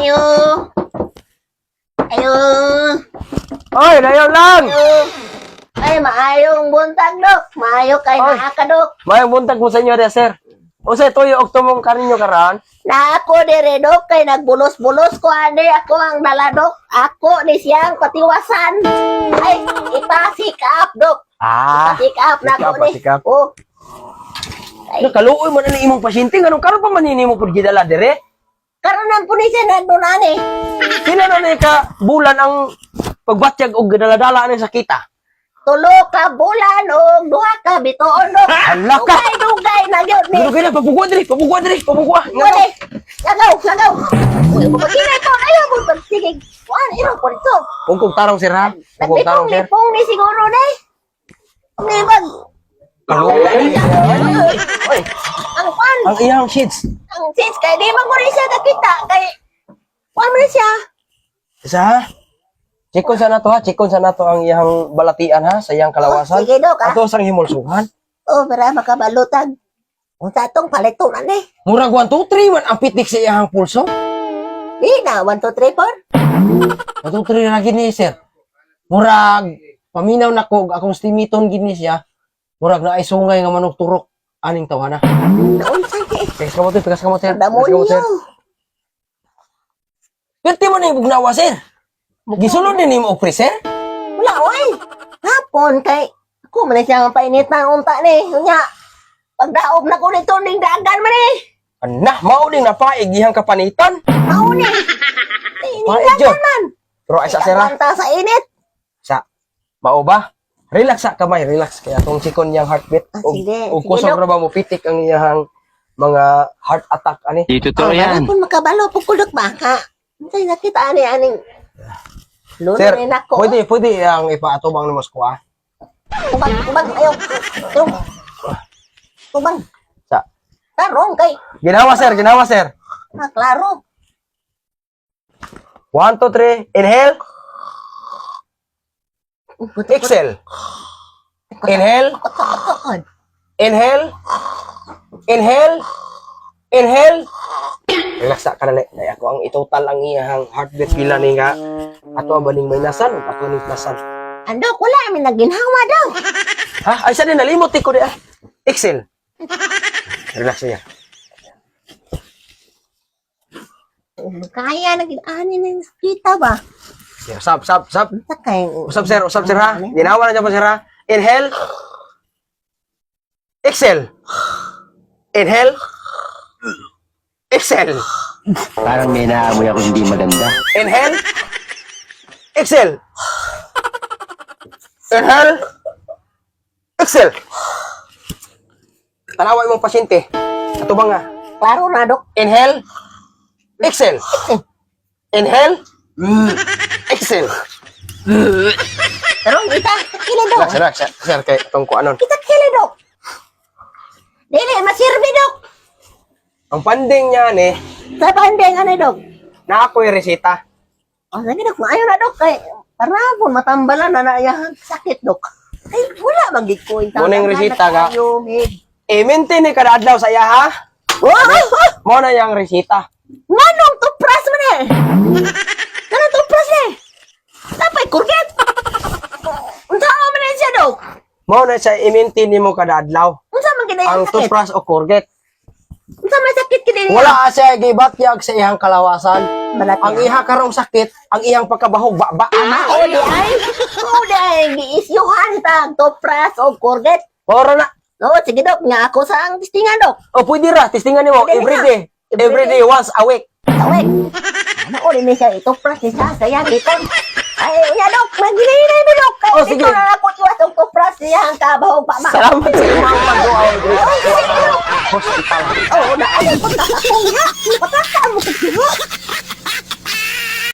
Ayo. Ayo. Oy, dayaw lang! Ayo. Ay, maayong buntag, Dok. Maayo kay Oy. naa ka, Dok. Mayang buntag mo sa inyo, sir. O sa tuyo, og tumong kaninyo karan. Na ako dire, Dok, kay nagbulos-bulos ko, ade. Ako ang dala, Dok. Ako ni siyang patiwasan. Ay, ipasik up, Dok. Pasik up na ako ni. Pasik up. Oh. Ay, Kaluoy mo na ni imong pasyente, anong karon pa manini mo pud gidala dire? karon ang punisya na doon, ane. Sila na ni ka bulan ang pagbatyag og dala-dala ni sakita. Tulo ka bulan o duha ka bituon, Dok. Hala ka! Dugay na yun, ni. Dilo kaya pabugwa diri, pabugwa diri, pabugwa. Wala. Lagaw, lagaw. Uy, pagkina ito, ayaw mo pagsigig. Wan, iro po ito. Ungkog tarong sir ha. Ungkog tarong sir. Naglipong-lipong ni siguro, day. Nibag. Kaluoy. Oy, Ang pan, ang iyang sheets. ang sis, kaya di man ko rin siya nakita. Kay, wan mo rin siya. Isa ha? Chikon sa nato ha, chikon sa nato ang iyang balatian ha, sa iyang kalawasan. Oh, sige, Dok, ha? Ato sang himulsuhan. Oh, para makabalutag. Kung tatong palito na ni. Murag 1 2 3 man ang pitik sa iyang pulso. Di na, 1, 2, 3, 4. 1 2 3 na gini sir. Murag paminaw na ko akong stimiton gini siya. Murag na ay sungay nga manok turok aning tawana. Naunsay ka eh. Pikas ka mo sir, pikas ka mo sir. Damo Pikas ka mo, niyo. sir. Perti mo na yung bugnawa sir. Gisulod din ni mo og sir. Wala, oy. Hapon, kay, ako man siya ang painit na unta ni. Unya, pagdaog na ko nito, ning dagan man eh. Ana, mao ding napaig ihang kapanitan. Mauni. Paig jud. man. Pero ay sa sir ha. Ikapanta sa init. Sa mao ba? Relax sa kamay, relax kaya atong sikon yang heartbeat. Ah, sige, Og sige, kusog Dok. ra ba mo pitik ang iyang mga heart attack ani. Dito to Wala yan. pun makabalo pagkulok baka. Unsay nakita ani aning. Luno Sir, rin ako. pwede ang ipaatubang ni Moskwa. Kubang, ayaw. Kubang. Sa Tarong kay. ginawa sir. Klaro. 1 2 3 inhale, exhale. Inhale, inhale, inhale, inhale. Relax ka dali. Ay ako ang itotal ang iyang heartbeat pila ni nga. Ato ba ning may nasan o ato ning nasan? Andok, wala amin naginhawa daw. Ha? Ay sa din nalimot ko di ah. Exhale. Relax niya. Kaya naging ani na kita ba? Yeah, sab. Sakay. Usap sir ha. Ginawa na dyan po sir ha. Inhale. Exhale. Inhale. Exhale. Parang may naamoy ako hindi maganda. Inhale. Exhale. Inhale. Exhale. Tanaway mong pasyente. Ato ba nga? Klaro na, Dok. Inhale. Exhale. Inhale. Exhale. Pero kita, kili, Dok. Sir, kay itong kuanon. Kita kili, Dok. Dili, masirbi, Dok. Ang panding niya ni, Sa pandeng, ano, Dok? na ako'y resita. O, sige, Dok. Maayo na, Dok. Kay, parapon, matambalan na na sakit, Dok. Ay, wala magikoy. Munang resita ka. Eh, Maintain ni kada adlaw sa iya ha. Mo na yang resita. manong tupras man eh. Kanang tupras eh. Tapay, kurget. Unsa man na siya, Dok? Mo na sa i-maintain nimo kada adlaw. Unsa man kinaya Ang sakit? toothbrush o Colgate. Unsa man sakit kinaya? Wala siya gibatyag sa iyang kalawasan. Balat Ang niya. iha karong sakit, ang iyang pagkabahog ba. O di ay. O di ay. Giisyuhan ta. Tupras o kurget. Oro na. O, sige, Dok. Nga ako sa ang tistingan, Dok. O pwede ra, testingan nimo Pwede every na. day. Every day once a week. Tawag. Ano ko rin siya. Itupras niya sa yakikon. Ay, unya, Dok. Maghinay na, Dok. Kaya Oh, sige. dito na ako tiwas ang tupras niya ang kabahog pa. Salamat sa imong pagduaw. Oh, sige, Dok. Hospital. Oh, na ayaw ko nakakong nga. Pataka mo.